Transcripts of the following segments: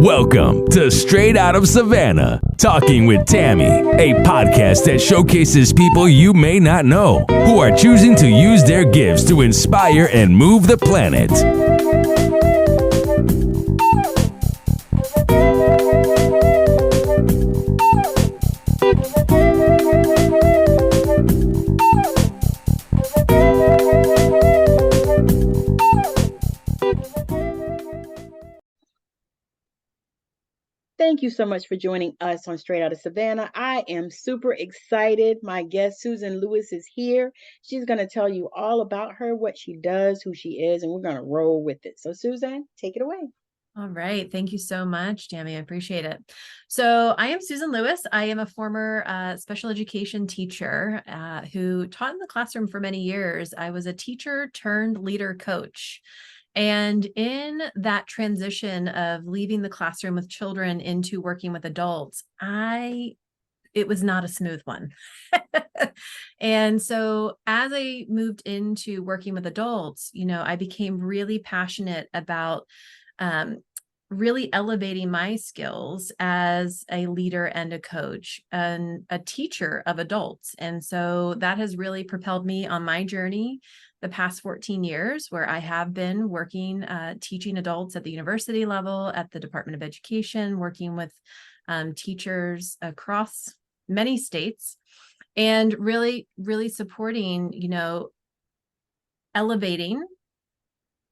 Welcome to Straight Out of Savannah, Talking with Tammi, a podcast that showcases people you may not know who are choosing to use their gifts to inspire and move the planet. Thank you so much for joining us on Straight Out of Savannah. I am super excited. My guest, Susan Lewis, is here. She's going to tell you all about her, what she does, who she is, and we're going to roll with it. So, Susan, take it away. All right. Thank you so much, Tammi. I appreciate it. So I am Susan Lewis. I am a former special education teacher who taught in the classroom for many years. I was a teacher turned leader coach. And in that transition of leaving the classroom with children into working with adults, it was not a smooth one. And so as I moved into working with adults, I became really passionate about really elevating my skills as a leader and a coach and a teacher of adults. And so that has really propelled me on my journey the past 14 years, where I have been working, teaching adults at the university level, at the Department of Education, working with teachers across many states, and really, really supporting, elevating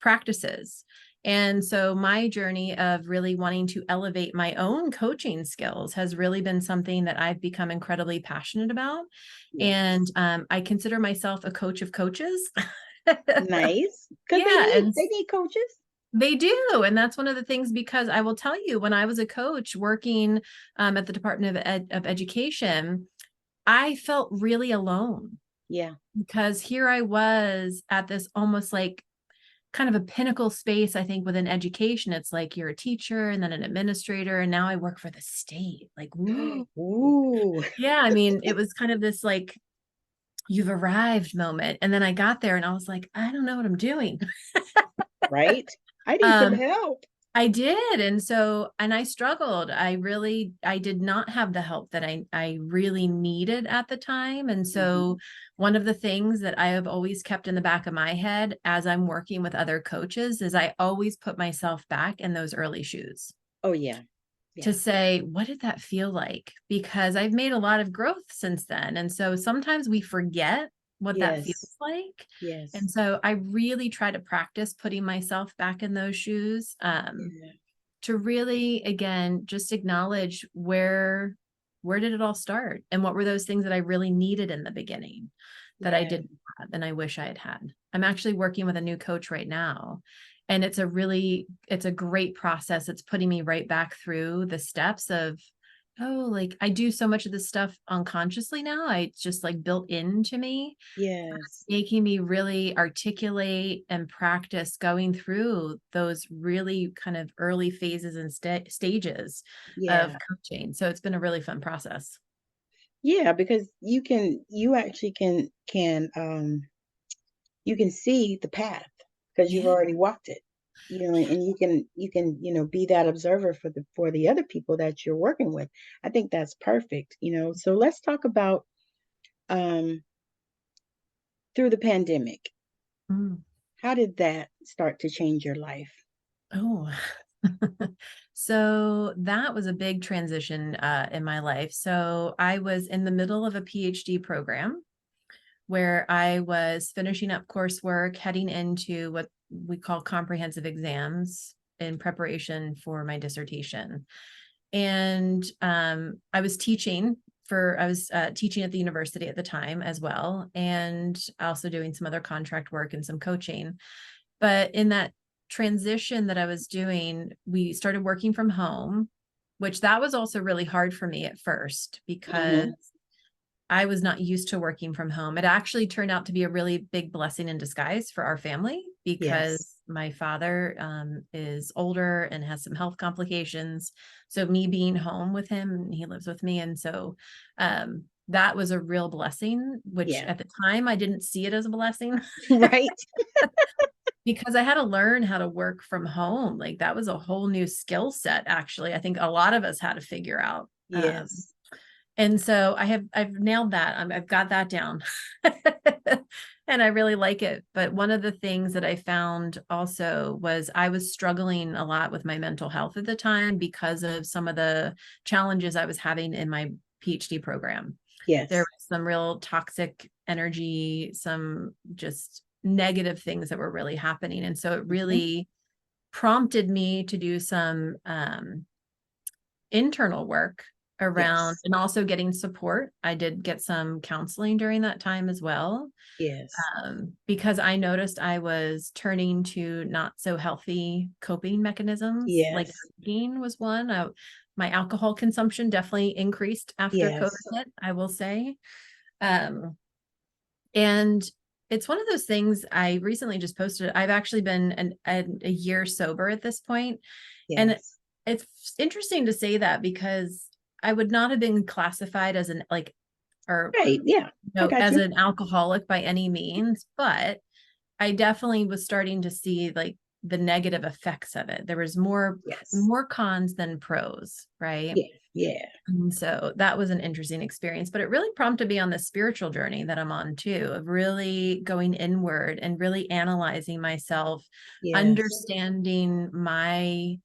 practices. And so my journey of really wanting to elevate my own coaching skills has really been something that I've become incredibly passionate about. Yes. And I consider myself a coach of coaches. Nice. Because they need coaches. They do. And that's one of the things, because I will tell you, when I was a coach working at the Department of Education, I felt really alone. Yeah. Because here I was at this almost like kind of a pinnacle space, I think, within education. It's like you're a teacher and then an administrator, and now I work for the state. Like, ooh. Yeah, I mean, it was kind of this like, you've arrived moment. And then I got there and I was like, I don't know what I'm doing. Right. I need some help. I did. And I struggled. I did not have the help that I really needed at the time. And so one of the things that I have always kept in the back of my head as I'm working with other coaches is I always put myself back in those early shoes. Oh, yeah. To say, what did that feel like? Because I've made a lot of growth since then. And so sometimes we forget what that feels like. Yes. And so I really try to practice putting myself back in those shoes to really, again, just acknowledge where did it all start? And what were those things that I really needed in the beginning that I didn't have and I wish I had had? I'm actually working with a new coach right now. And it's a great process. It's putting me right back through the steps of, like I do so much of this stuff unconsciously now. It's just like built into me. Yes. Making me really articulate and practice going through those really kind of early phases and stages of coaching. So it's been a really fun process. Yeah, because you actually can you can see the path because you've already walked it, and you can, be that observer for the other people that you're working with. I think that's perfect, So let's talk about through the pandemic. How did that start to change your life? Oh, so that was a big transition in my life. So I was in the middle of a PhD program where I was finishing up coursework, heading into what we call comprehensive exams in preparation for my dissertation. And I was teaching teaching at the university at the time as well, and also doing some other contract work and some coaching. But in that transition that I was doing, we started working from home, which that was also really hard for me at first because I was not used to working from home. It actually turned out to be a really big blessing in disguise for our family because my father is older and has some health complications. So me being home with him, he lives with me. And so that was a real blessing, which at the time I didn't see it as a blessing. Right. because I had to learn how to work from home. Like that was a whole new skill set, actually. I think a lot of us had to figure out. Yes. And so I've nailed that. I've got that down. And I really like it. But one of the things that I found also was I was struggling a lot with my mental health at the time because of some of the challenges I was having in my PhD program. Yes. There was some real toxic energy, some just negative things that were really happening. And so it really prompted me to do some internal work around, Yes. and also getting support. I did get some counseling during that time as well, Yes. because I noticed I was turning to not so healthy coping mechanisms. Like Yes. drinking was one. My alcohol consumption definitely increased after Yes. COVID hit, I will say. And it's one of those things. I recently just posted. I've actually been a year sober at this point. And Yes. it's interesting to say that because I would not have been classified as an like, or Right. Yeah. I got as you. an alcoholic by any means, but I definitely was starting to see like the negative effects of it. There was Yes. more cons than pros, right? Yeah. Yeah. And so that was an interesting experience, but it really prompted me on the spiritual journey that I'm on too, of really going inward and really analyzing myself, Yes. understanding my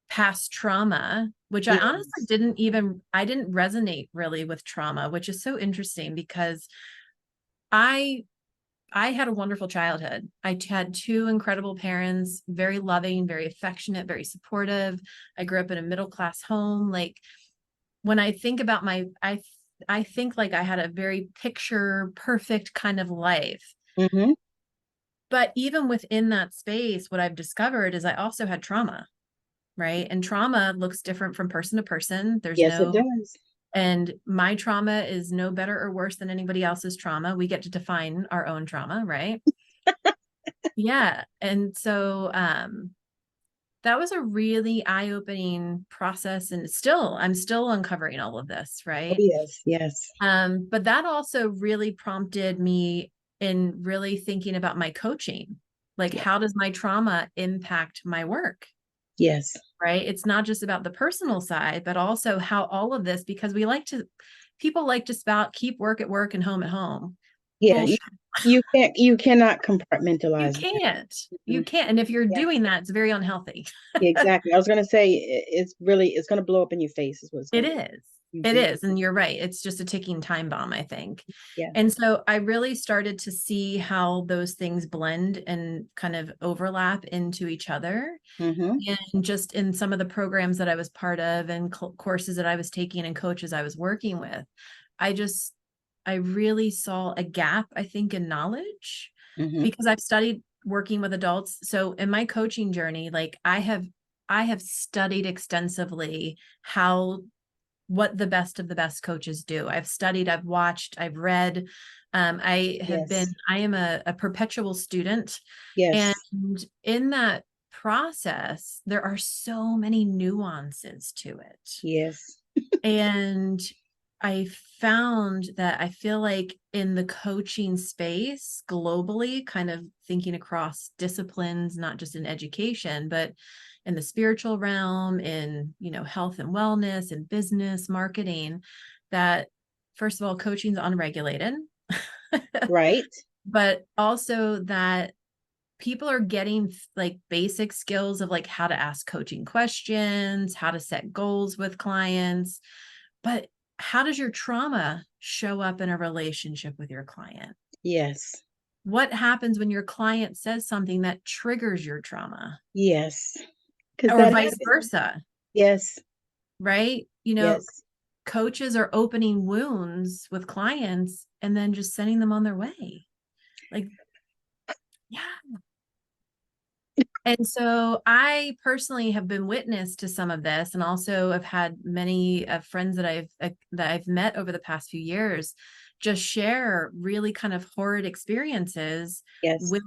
past trauma, which I honestly Yes. I didn't resonate really with trauma, which is so interesting because I I had a wonderful childhood. had two incredible parents, very loving, very affectionate, very supportive. I grew up in a middle class home. Like when I think about I think like I had a very picture perfect kind of life. Mm-hmm. But even within that space, what I've discovered is I also had trauma, right? And trauma looks different from person to person. Yes, it does. And my trauma is no better or worse than anybody else's trauma. We get to define our own trauma, right? Yeah. And so that was a really eye-opening process. And I'm still uncovering all of this, Oh, right? yes. Yes. But that also really prompted me in really thinking about my coaching. Like, Yeah. how does my trauma impact my work? Yes. Right? It's not just about the personal side, but also how all of this, because people like to spout, keep work at work and home at home. Yeah. Bullshit. You cannot You compartmentalize. can't. You Mhm. can't. And if you're Yeah. doing that, it's very unhealthy. Exactly. I was gonna say it's gonna blow up in your face is what it's It gonna do. is. It Mhm. is. And you're right. It's just a ticking time bomb, I think. Yeah. And so I really started to see how those things blend and kind of overlap into each other. Mm-hmm. And just in some of the programs that I was part of and courses that I was taking and coaches I was working with, I just, I really saw a gap, I think, in knowledge Mm-hmm. because I've studied working with adults. So in my coaching journey, like I have studied extensively what the best of the best coaches do. I've studied, I've watched, I've read. Yes. I am a perpetual student. Yes. And in that process, there are so many nuances to it. Yes. And I found that I feel like in the coaching space globally, kind of thinking across disciplines, not just in education, but in the spiritual realm, in, health and wellness and business marketing, that first of all, coaching is unregulated, Right. but also that people are getting like basic skills of like how to ask coaching questions, how to set goals with clients, but how does your trauma show up in a relationship with your client? Yes. What happens when your client says something that triggers your trauma Yes. Because or that vice happens. versa, Yes. right? Yes. Coaches are opening wounds with clients and then just sending them on their way. Like, yeah. And so I personally have been witness to some of this, and also have had many friends that I've met over the past few years just share really kind of horrid experiences Yes. with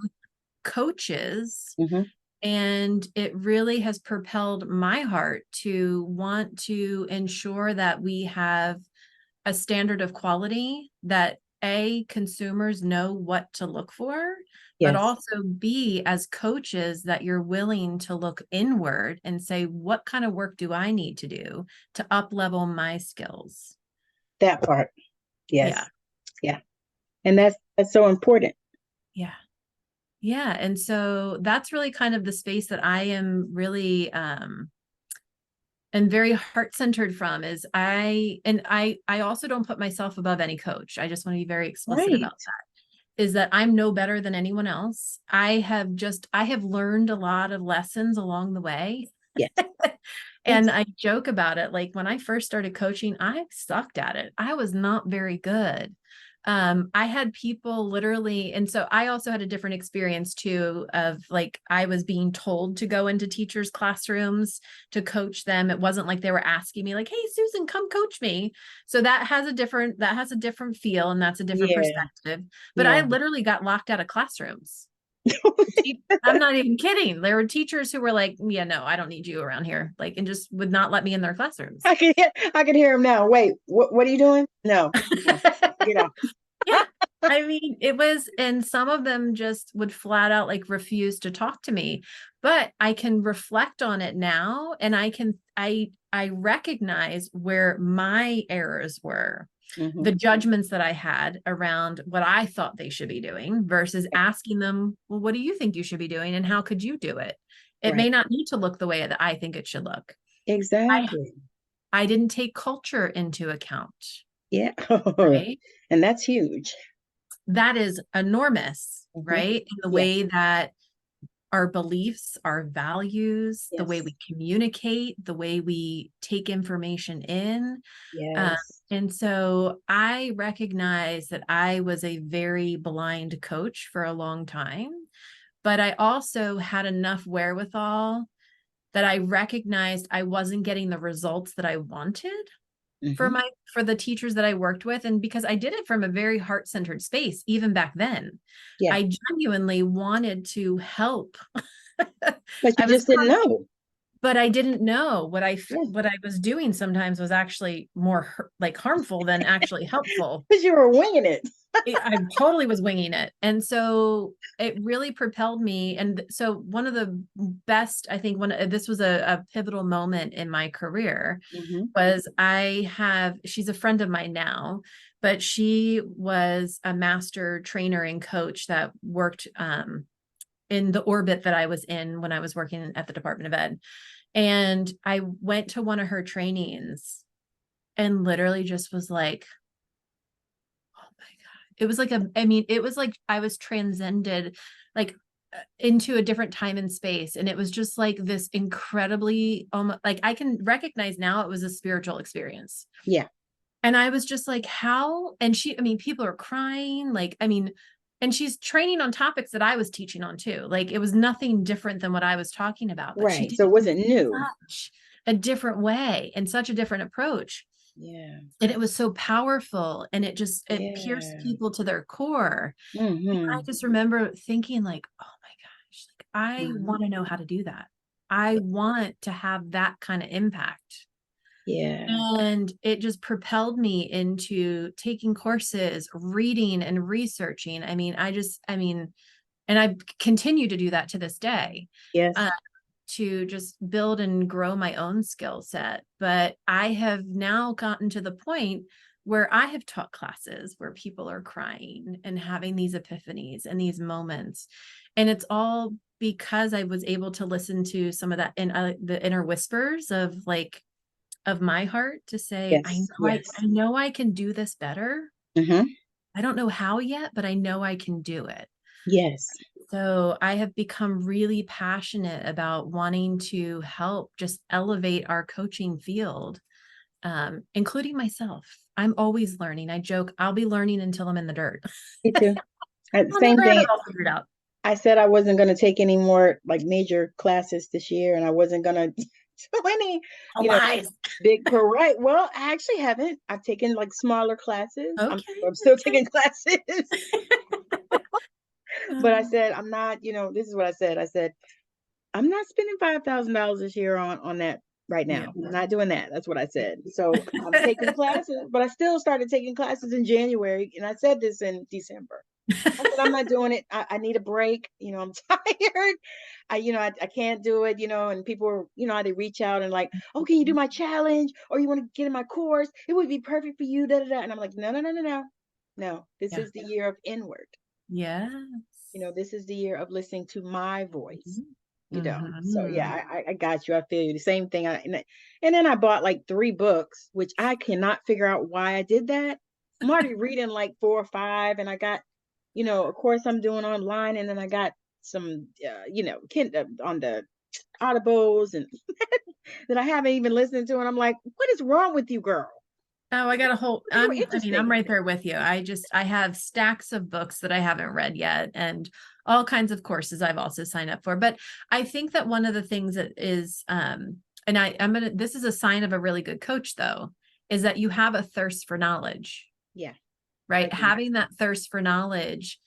coaches. Mm-hmm. And it really has propelled my heart to want to ensure that we have a standard of quality that consumers know what to look for, but Yes. also B, as coaches, that you're willing to look inward and say, what kind of work do I need to do to up level my skills? That part. Yes. Yeah. Yeah. And that's so important. Yeah. Yeah. And so that's really kind of the space that I am really and very heart-centered from is I also don't put myself above any coach. I just want to be very explicit about that. Is that I'm no better than anyone else. I have learned a lot of lessons along the way. Yes. And I joke about it. Like when I first started coaching, I sucked at it. I was not very good. I had people literally, and so I also had a different experience too of like, I was being told to go into teachers' classrooms to coach them. It wasn't like they were asking me like, hey, Susan, come coach me. So that has a different feel, and that's a different perspective. But I literally got locked out of classrooms. I'm not even kidding. There were teachers who were like, yeah, no, I don't need you around here. Like, and just would not let me in their classrooms. I can hear him now. Wait, what are you doing? No. Get out. Yeah. I mean, it was, and some of them just would flat out like refuse to talk to me, but I can reflect on it now. And I recognize where my errors were, the judgments that I had around what I thought they should be doing versus asking them, well, what do you think you should be doing? And how could you do it? It may not need to look the way that I think it should look. Exactly. I didn't take culture into account. Yeah. Right. And that's huge. That is enormous, right? In the way that our beliefs, our values, the way we communicate, the way we take information in. And so I recognize that I was a very blind coach for a long time, but I also had enough wherewithal that I recognized I wasn't getting the results that I wanted for the teachers that I worked with. And because I did it from a very heart-centered space, even back then, I genuinely wanted to help. But you just didn't know. But I didn't know what I was doing sometimes was actually more like harmful than actually helpful. Because you were winging it. I totally was winging it. And so it really propelled me. And so one of the best, I think this was a pivotal moment in my career was she's a friend of mine now, but she was a master trainer and coach that worked in the orbit that I was in when I was working at the Department of Ed. And I went to one of her trainings and literally just was like, oh my God. It was like it was like I was transcended like into a different time and space. And it was just like this incredibly, like I can recognize now it was a spiritual experience. Yeah. And I was just like, how? And people are crying. And she's training on topics that I was teaching on too. Like it was nothing different than what I was talking about. But she did so it wasn't new. Such a different way and such a different approach. Yeah. And it was so powerful. And it pierced people to their core. I just remember thinking like, oh my gosh, like I want to know how to do that. I want to have that kind of impact. Yeah. And it just propelled me into taking courses, reading and researching. And I continue to do that to this day. Yes. To just build and grow my own skill set. But I have now gotten to the point where I have taught classes where people are crying and having these epiphanies and these moments. And it's all because I was able to listen to some of that in the inner whispers of my heart to say, I know I can do this better. I don't know how yet, but I know I can do it. Yes. So I have become really passionate about wanting to help just elevate our coaching field, including myself. I'm always learning. I joke, I'll be learning until I'm in the dirt. Me too. Same thing. I said I wasn't going to take any more like major classes this year, and I wasn't going to do any big parade. Well, I actually haven't. I've taken like smaller classes. Okay. I'm still taking classes. But I said, I'm not, this is what I said. I said, I'm not spending $5,000 this year on that right now. I'm not doing that. That's what I said. So I'm taking classes, but I still started taking classes in January. And I said this in December. I said, I'm not doing it. I need a break. I'm tired. I can't do it, and people are, how they reach out and like, oh, can you do my challenge? Or you want to get in my course? It would be perfect for you. Da, da, da. And I'm like, no, no, no, no, no. No, this Yeah. is the year of inward. Yes. This is the year of listening to my voice. So Mm-hmm. yeah, I got you. I feel you. The same thing. And then I bought like 3 books, which I cannot figure out why I did that. I'm already reading like 4 or 5, and I got, a course I'm doing online, and then I got some, on the audibles and that I haven't even listened to, and I'm like, what is wrong with you, girl? Oh, I got a whole, It's more I'm interesting. right there with you. I have stacks of books that I haven't read yet and all kinds of courses I've also signed up for. But I think that one of the things that is, and this is a sign of a really good coach though, is that you have a thirst for knowledge. Yeah. Right. Having that thirst for knowledge.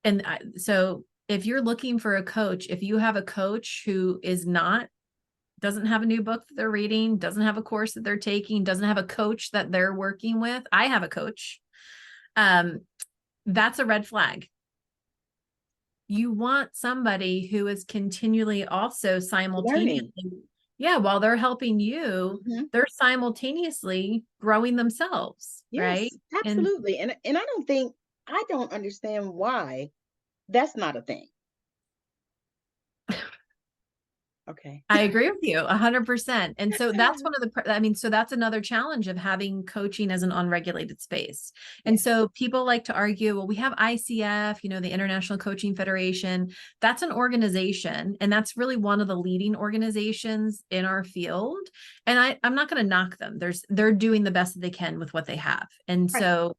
And so if you're looking for a coach, if you have a coach who doesn't have a new book that they're reading, doesn't have a course that they're taking, doesn't have a coach that they're working with. I have a coach. That's a red flag. You want somebody who is continually also simultaneously, while they're helping you, they're simultaneously growing themselves. Yes, right. Absolutely. And I don't understand why that's not a thing. Okay. I agree with you 100%. And so that's so that's another challenge of having coaching as an unregulated space. And so people like to argue, well, we have ICF, the International Coaching Federation. That's an organization. And that's really one of the leading organizations in our field. And I'm not going to knock them. They're doing the best that they can with what they have. And so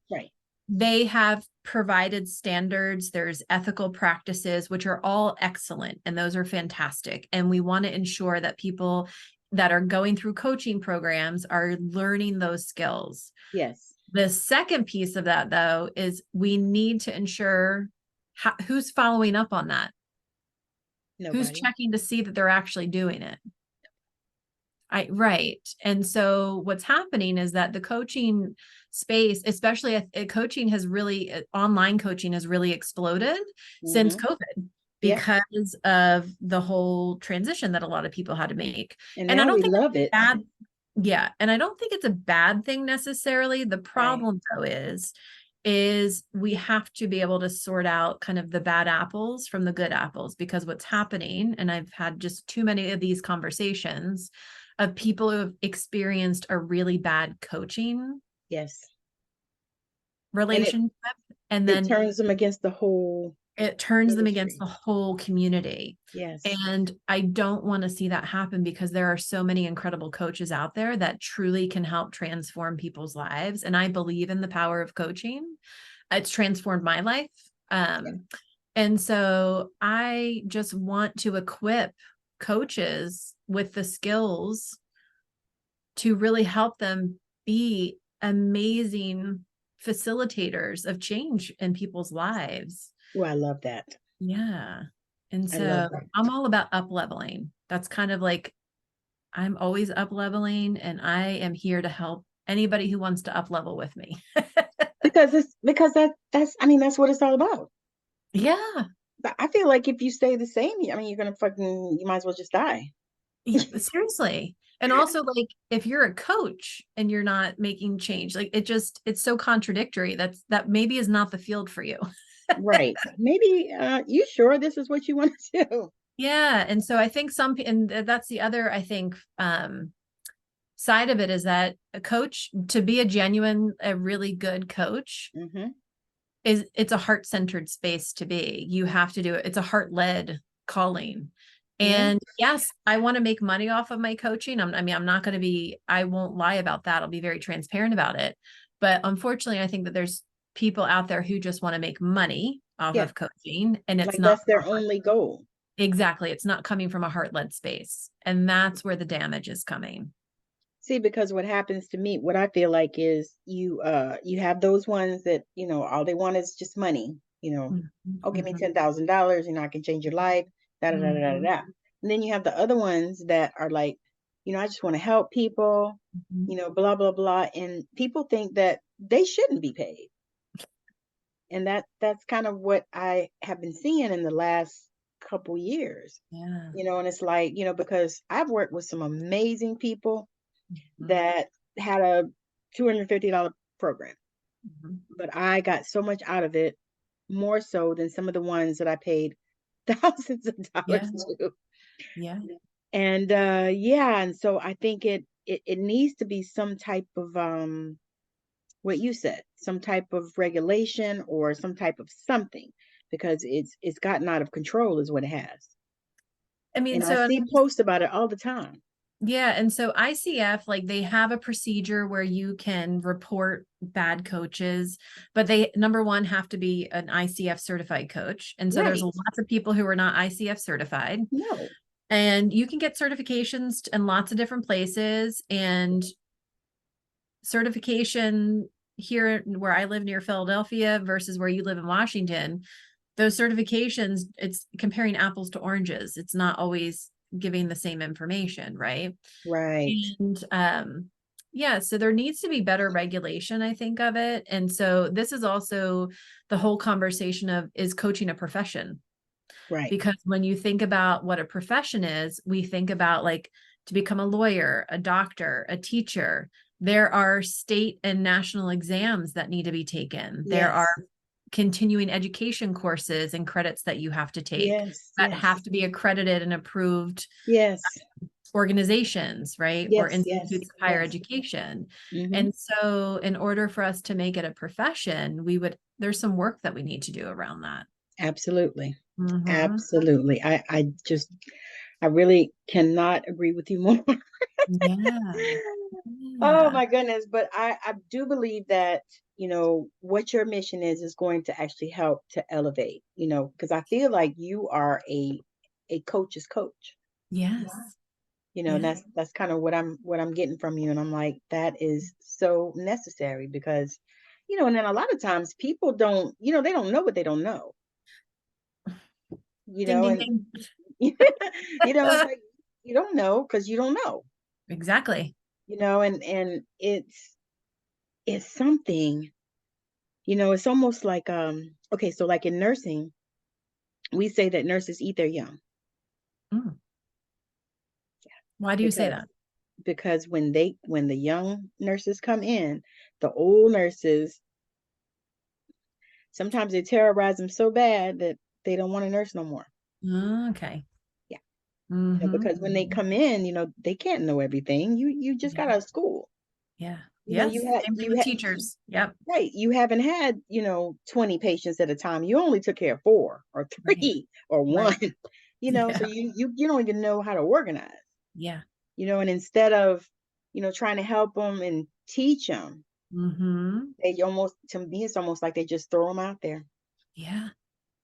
they have provided standards. There's ethical practices, which are all excellent. And those are fantastic. And we want to ensure that people that are going through coaching programs are learning those skills. Yes. The second piece of that, though, is we need to ensure who's following up on that. Nobody. Who's checking to see that they're actually doing it. Right. And so what's happening is that the coaching space, especially online coaching has really exploded since COVID because of the whole transition that a lot of people had to make. And I don't think love it. Bad. Yeah. And I don't think it's a bad thing necessarily. The problem though is we have to be able to sort out kind of the bad apples from the good apples, because what's happening, and I've had just too many of these conversations of people who have experienced a really bad coaching relationship, and then it turns them against the whole community. Yes. And I don't want to see that happen, because there are so many incredible coaches out there that truly can help transform people's lives. And I believe in the power of coaching. It's transformed my life. And so I just want to equip coaches with the skills to really help them be amazing facilitators of change in people's lives. Oh, I love that. Yeah. And so I'm all about up leveling. That's kind of like, I'm always up leveling, and I am here to help anybody who wants to up level with me. because that's what it's all about. Yeah. But I feel like if you stay the same, you're going to you might as well just die. Seriously. And also, like, if you're a coach and you're not making change, like it's so contradictory. That maybe is not the field for you. Right. Maybe, you sure this is what you want to do? Yeah. And so I think and that's the other, I think, side of it, is that a coach, to be a really good coach, it's a heart-centered space to be. You have to do it. It's a heart-led calling. And yes, I want to make money off of my coaching. I won't lie about that. I'll be very transparent about it. But unfortunately, I think that there's people out there who just want to make money off of coaching, and it's not that's their only goal. Exactly. It's not coming from a heart-led space. And that's where the damage is coming. See, because what happens to me, what I feel like is you have those ones that, all they want is just money, oh, give me $10,000, I can change your life, da da da da da. And then you have the other ones that are like, I just want to help people, blah blah blah, and people think that they shouldn't be paid. And that's kind of what I have been seeing in the last couple years. Yeah. And it's like, because I've worked with some amazing people that had a $250 program, but I got so much out of it, more so than some of the ones that I paid thousands of dollars to. Yeah. And and so I think it needs to be some type of what you said, some type of regulation or some type of something, because it's gotten out of control is what it has. I mean, And I see posts about it all the time. Yeah. And so ICF, like they have a procedure where you can report bad coaches, but they, number one, have to be an ICF certified coach. And so there's lots of people who are not ICF certified. No. And you can get certifications in lots of different places, and certification here where I live near Philadelphia versus where you live in Washington, those certifications, it's comparing apples to oranges. It's not always giving the same information, right? Right. And so there needs to be better regulation, I think, of it. And so this is also the whole conversation of, is coaching a profession? Right. Because when you think about what a profession is, we think about like to become a lawyer, a doctor, a teacher. There are state and national exams that need to be taken. There are continuing education courses and credits that you have to take that have to be accredited and approved organizations, right? Or institutes of higher education. And so in order for us to make it a profession, there's some work that we need to do around that. Absolutely. Absolutely. I really cannot agree with you more. Oh my goodness. But I do believe that, what your mission is going to actually help to elevate, because I feel like you are a coach's coach. Yes. That's kind of what I'm getting from you. And I'm like, that is so necessary because, and then a lot of times people don't, they don't know what they don't know. Ding, ding, And ding. it's like, you don't know because you don't know. Exactly. And it's something, it's almost like, okay, so like in nursing, we say that nurses eat their young. Why do you say that? Because when the young nurses come in, the old nurses, sometimes they terrorize them so bad that they don't want to nurse no more. Okay. Yeah. Because when they come in, they can't know everything. You just got out of school. Yeah. You had teachers. Yep. Right. You haven't had, 20 patients at a time. You only took care of 4 or 3 or 1. So you don't even know how to organize. Yeah. And instead of, trying to help them and teach them, they almost, to me, it's almost like they just throw them out there. Yeah.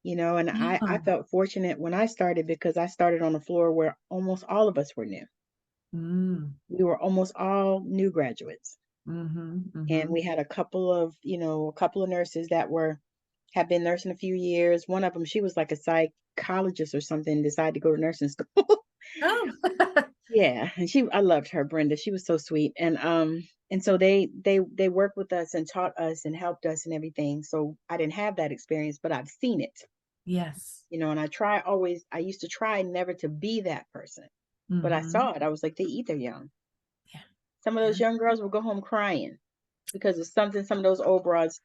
And I felt fortunate when I started because I started on a floor where almost all of us were new. We were almost all new graduates. And we had a couple of nurses that have been nursing a few years. One of them, she was like a psychologist or something, decided to go to nursing school. Oh. Yeah. And I loved her, Brenda. She was so sweet. And so they worked with us and taught us and helped us and everything. So I didn't have that experience, but I've seen it. Yes. And I used to try never to be that person, but I saw it. I was like, they eat their young. Yeah. Some of those young girls will go home crying because of something some of those old broads,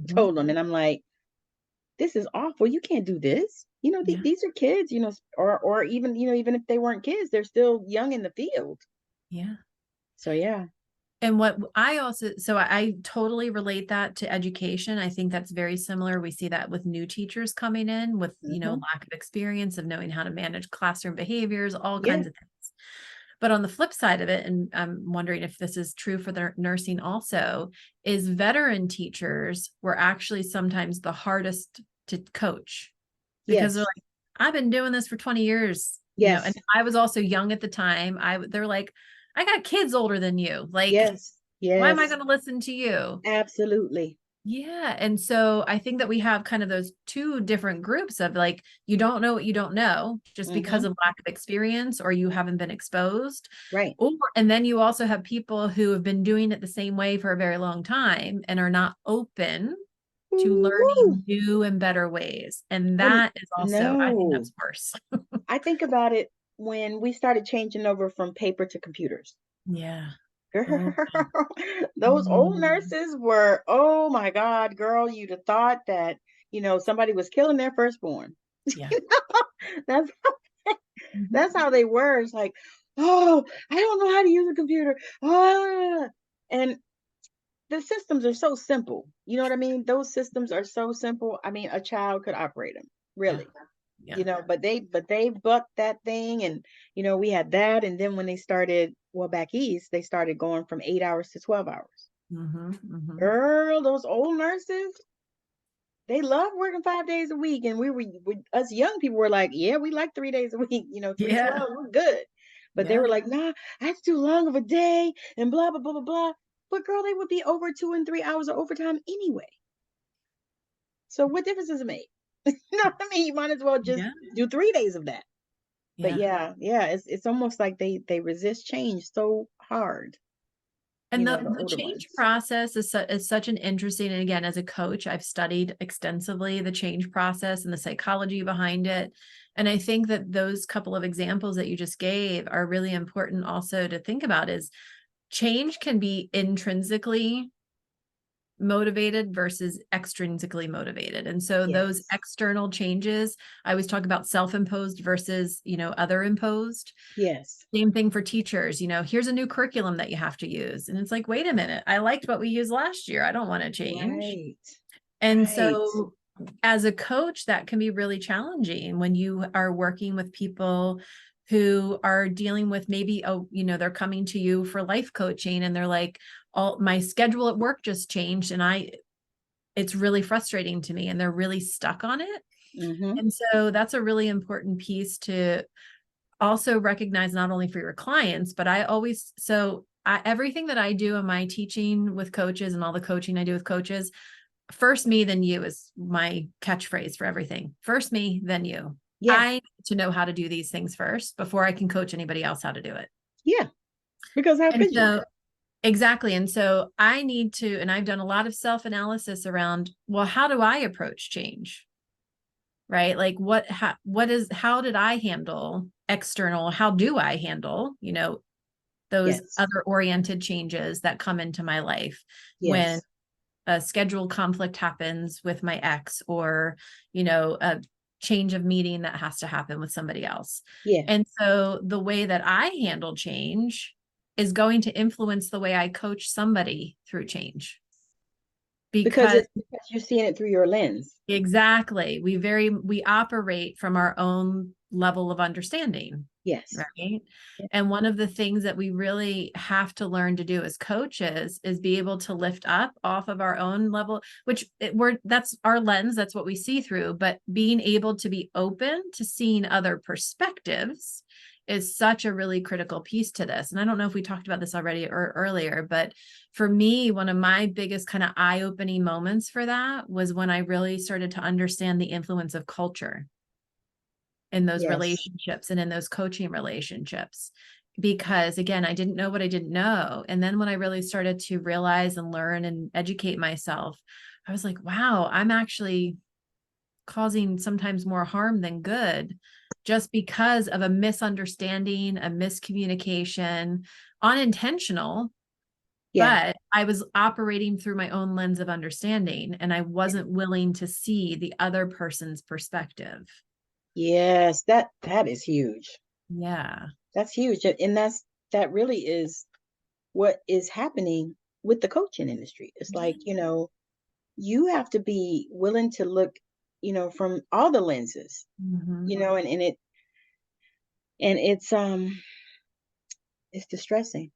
told them. And I'm like, this is awful. You can't do this. These are kids, or even, even if they weren't kids, they're still young in the field. Yeah. So, yeah. And what I totally relate that to education. I think that's very similar. We see that with new teachers coming in with, lack of experience of knowing how to manage classroom behaviors, all kinds of things. But on the flip side of it, and I'm wondering if this is true for the nursing also, is veteran teachers were actually sometimes the hardest to coach because they're like, I've been doing this for 20 years. And I was also young at the time. They're like, I got kids older than you. Like, why am I going to listen to you? Absolutely. Yeah. And so I think that we have kind of those two different groups of like, you don't know what you don't know just because of lack of experience or you haven't been exposed. Right. And then you also have people who have been doing it the same way for a very long time and are not open to Ooh, learning new and better ways. And and that is also, I think no, that's worse. I think about it when we started changing over from paper to computers. Yeah. Girl, Oh, those old mm, nurses were, oh my God, girl, you'd have thought that, somebody was killing their firstborn. yeah. That's Mhm. that's how they were. It's like, oh, I don't know how to use a computer. Ah. And the systems are so simple. You know what I mean? Those systems are so simple. I mean, a child could operate them, Yeah. really. Yeah. But they bucked that thing, and we had that. And then when they started, well, back east, they started going from 8 hours to 12 hours. Hmm. Hmm. Girl, those old nurses, they love working 5 days a week. And us young people were like, yeah, we like 3 days a week, three Yeah. 12, we're good. But they Yeah. were like, nah, that's too long of a day, and blah, blah, blah, blah, blah. But girl, they would be over 2 and 3 hours of overtime anyway. So what difference does it make? You know what I mean? You might as well just Yeah. do 3 days of that. But Yeah. yeah, it's almost like they resist change so hard, And the the older change ones. process is such an interesting, and again, as a coach, I've studied extensively the change process and the psychology behind it. And I think that those couple of examples that you just gave are really important also to think about is change can be intrinsically motivated versus extrinsically motivated. And so those Yes. external changes, I always talk about self-imposed versus, other imposed. Yes. Same thing for teachers, here's a new curriculum that you have to use. And it's like, wait a minute, I liked what we used last year. I don't want to change. Right. And Right. so as a coach, that can be really challenging when you are working with people who are dealing with maybe, they're coming to you for life coaching and they're like, all my schedule at work just changed and it's really frustrating to me and they're really stuck on it. Mm-hmm. And so that's a really important piece to also recognize, not only for your clients, but everything that I do in my teaching with coaches and all the coaching I do with coaches, first me, then you is my catchphrase for everything. First me, then you. Yeah. I need to know how to do these things first before I can coach anybody else how to do it. Yeah. Because how And could you? so exactly. And so I need to, and I've done a lot of self-analysis around, well, how do I approach change? Right? Like how did I handle external? How do I handle, those Yes. other oriented changes that come into my life when Yes. a schedule conflict happens with my ex or, a change of meeting that has to happen with somebody else. Yeah. And so the way that I handle change is going to influence the way I coach somebody through change. Because Because you're seeing it through your lens. exactly, we operate from our own level of understanding. Yes. Right. Yeah. And one of the things that we really have to learn to do as coaches is be able to lift up off of our own level, that's our lens, that's what we see through, but being able to be open to seeing other perspectives is such a really critical piece to this. And I don't know if we talked about this already or earlier, but for me, one of my biggest kind of eye-opening moments for that was when I really started to understand the influence of culture in those Yes. relationships and in those coaching relationships. Because again, I didn't know what I didn't know. And then when I really started to realize and learn and educate myself, I was like, wow, I'm actually causing sometimes more harm than good just because of a misunderstanding, a miscommunication, unintentional, Yeah. but I was operating through my own lens of understanding and I wasn't willing to see the other person's perspective. Yes. That is huge. Yeah. That's huge. And that really is what is happening with the coaching industry. It's like, you have to be willing to look, from all the lenses, Mhm. and it's distressing.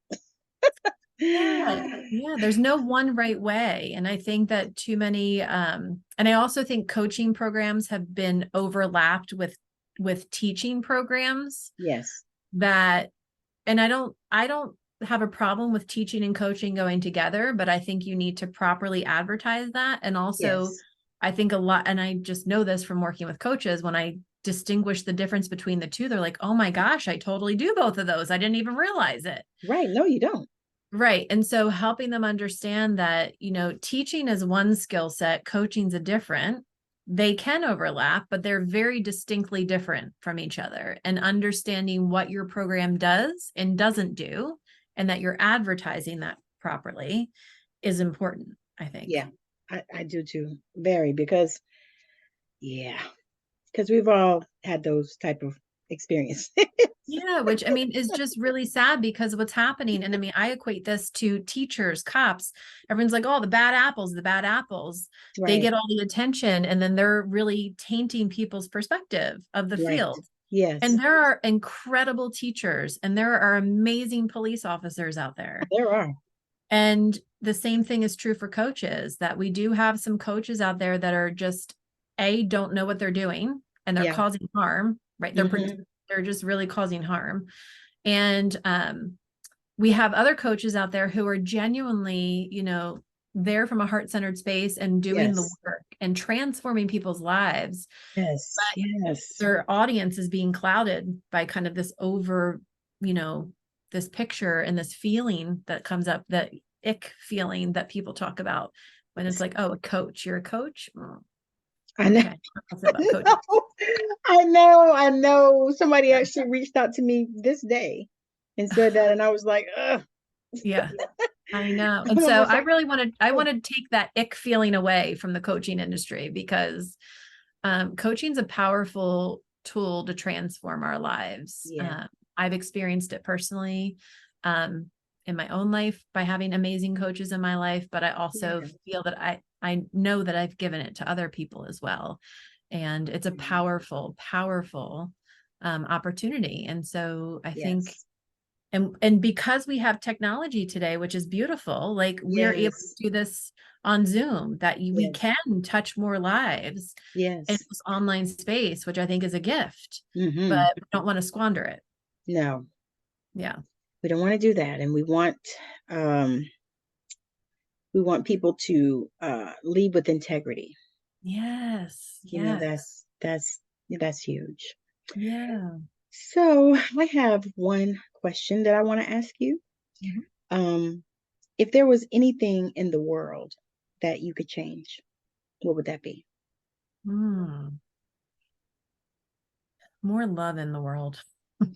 Yeah. Yeah. There's no one right way. And I think that too many, and I also think coaching programs have been overlapped with teaching programs Yes. that, and I don't have a problem with teaching and coaching going together, but I think you need to properly advertise that. And also Yes. I think a lot, and I just know this from working with coaches, when I distinguish the difference between the two, they're like, oh my gosh, I totally do both of those. I didn't even realize it. Right. No, you don't. Right. And so helping them understand that, teaching is one skill set, coaching's a different. They can overlap, but they're very distinctly different from each other. And understanding what your program does and doesn't do, and that you're advertising that properly is important, I think. Yeah, I do too. Very, because we've all had those type of experiences. Yeah, which I mean is just really sad because what's happening. And I mean, I equate this to teachers, cops. Everyone's like, oh, the bad apples, the bad apples. They Right, get all the attention and then they're really tainting people's perspective of the right. field. Yes, And there are incredible teachers and there are amazing police officers out there. there are. And the same thing is true for coaches, that we do have some coaches out there that are just don't know what they're doing and they're Yeah. causing harm, right? They're just really causing harm. And we have other coaches out there who are genuinely, there from a heart-centered space and doing the Yes. work and transforming people's lives. Yes. But Yes. their audience is being clouded by kind of this this picture and this feeling that comes up, that ick feeling that people talk about when it's like, oh, a coach, you're a coach. I know. Okay. About coaching. I know. Somebody actually reached out to me this day and said that, and I was like, ugh. Yeah, I know. And so I really wanted to take that ick feeling away from the coaching industry, because coaching is a powerful tool to transform our lives. Yeah. I've experienced it personally in my own life by having amazing coaches in my life, but I also feel that I know that I've given it to other people as well. And it's a powerful, powerful opportunity. And so I think, and because we have technology today, which is beautiful, like we're able to do this on Zoom, that we can touch more lives in this online space, which I think is a gift, but we don't want to squander it. No. Yeah. We don't want to do that. And we want people to lead with integrity. Yes. You know, that's huge. Yeah. So I have one question that I want to ask you. If there was anything in the world that you could change, what would that be? More love in the world.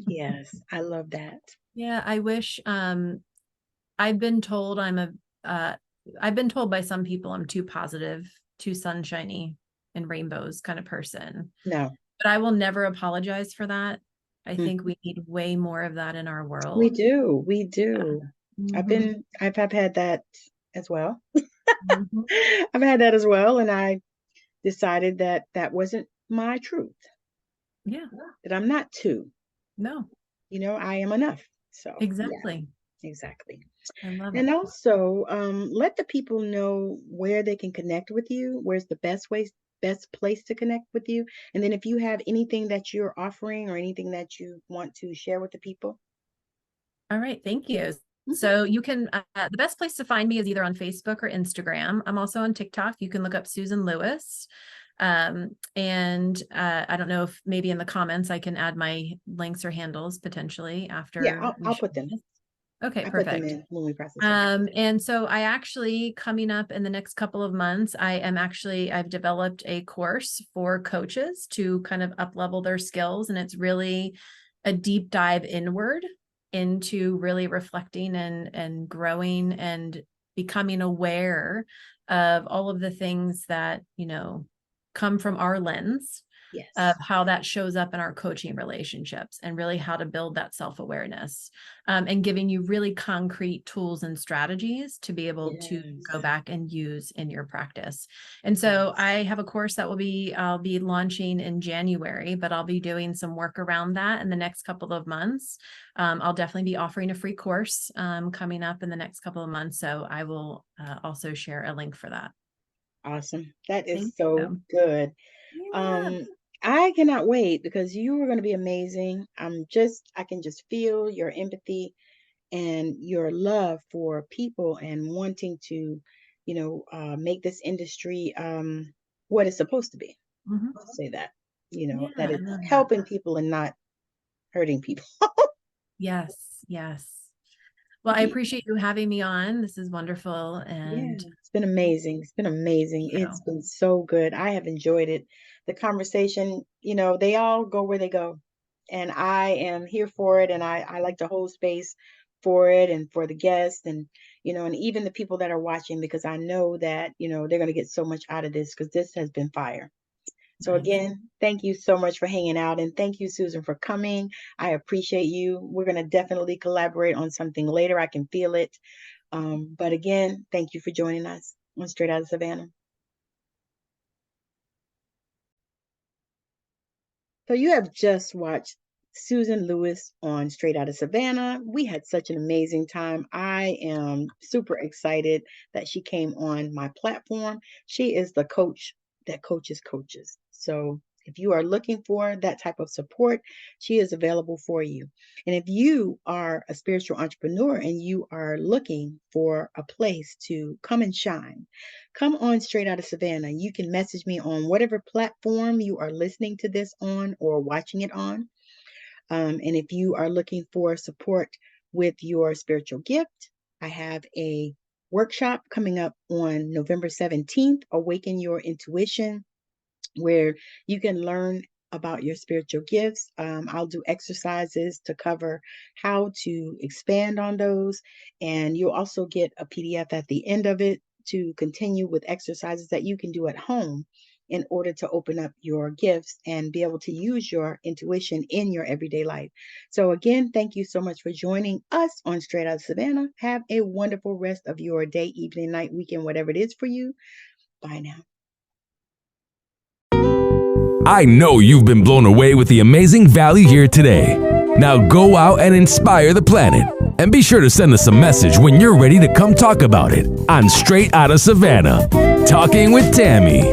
Yes, I love that. Yeah, I wish I've been told I've been told by some people I'm too positive, too sunshiny and rainbows kind of person. No. But I will never apologize for that. I think we need way more of that in our world. We do. We do. I've had that as well. I've had that as well. And I decided that that wasn't my truth. Yeah. That I'm not too. No. I am enough. So exactly. Yeah, exactly. I love and it. Also, let the people know where they can connect with you. Where's the best place to connect with you? And then if you have anything that you're offering or anything that you want to share with the people. All right. Thank you. So you can, the best place to find me is either on Facebook or Instagram. I'm also on TikTok. You can look up Susan Lewis. And I don't know if maybe in the comments I can add my links or handles potentially after. Yeah, I'll put them. Okay, I perfect. put them in when we process it. And so I actually, coming up in the next couple of months, I've developed a course for coaches to kind of up level their skills. And it's really a deep dive inward into really reflecting and growing and becoming aware of all of the things that, come from our lens of how that shows up in our coaching relationships, and really how to build that self-awareness, and giving you really concrete tools and strategies to be able to go back and use in your practice. And so I have a course that I'll be launching in January, but I'll be doing some work around that in the next couple of months. I'll definitely be offering a free course coming up in the next couple of months. So I will also share a link for that. Awesome. That is so good. Yeah. I cannot wait, because you are going to be amazing. I can just feel your empathy and your love for people and wanting to, make this industry what it's supposed to be. I'll say that, that it's helping people and not hurting people. Yes. Yes. Well, I appreciate you having me on. This is wonderful. And it's been amazing. It's been amazing. It's been so good. I have enjoyed it. The conversation, they all go where they go. And I am here for it. And I like to hold space for it and for the guests and, and even the people that are watching, because I know that, they're going to get so much out of this because this has been fire. So again, thank you so much for hanging out. And thank you, Susan, for coming. I appreciate you. We're going to definitely collaborate on something later. I can feel it. But again, thank you for joining us on Straight Out of Savannah. So you have just watched Susan Lewis on Straight Out of Savannah. We had such an amazing time. I am super excited that she came on my platform. She is the coach that coaches coaches. So if you are looking for that type of support, she is available for you. And if you are a spiritual entrepreneur and you are looking for a place to come and shine, come on Straight Out of Savannah. You can message me on whatever platform you are listening to this on or watching it on. And if you are looking for support with your spiritual gift, I have a workshop coming up on November 17th, Awaken Your Intuition, where you can learn about your spiritual gifts. I'll do exercises to cover how to expand on those. And you'll also get a PDF at the end of it to continue with exercises that you can do at home in order to open up your gifts and be able to use your intuition in your everyday life. So again, thank you so much for joining us on Straight Out of Savannah. Have a wonderful rest of your day, evening, night, weekend, whatever it is for you. Bye now. I know you've been blown away with the amazing value here today. Now go out and inspire the planet. And be sure to send us a message when you're ready to come talk about it on Straight Out of Savannah, Talking with Tammi.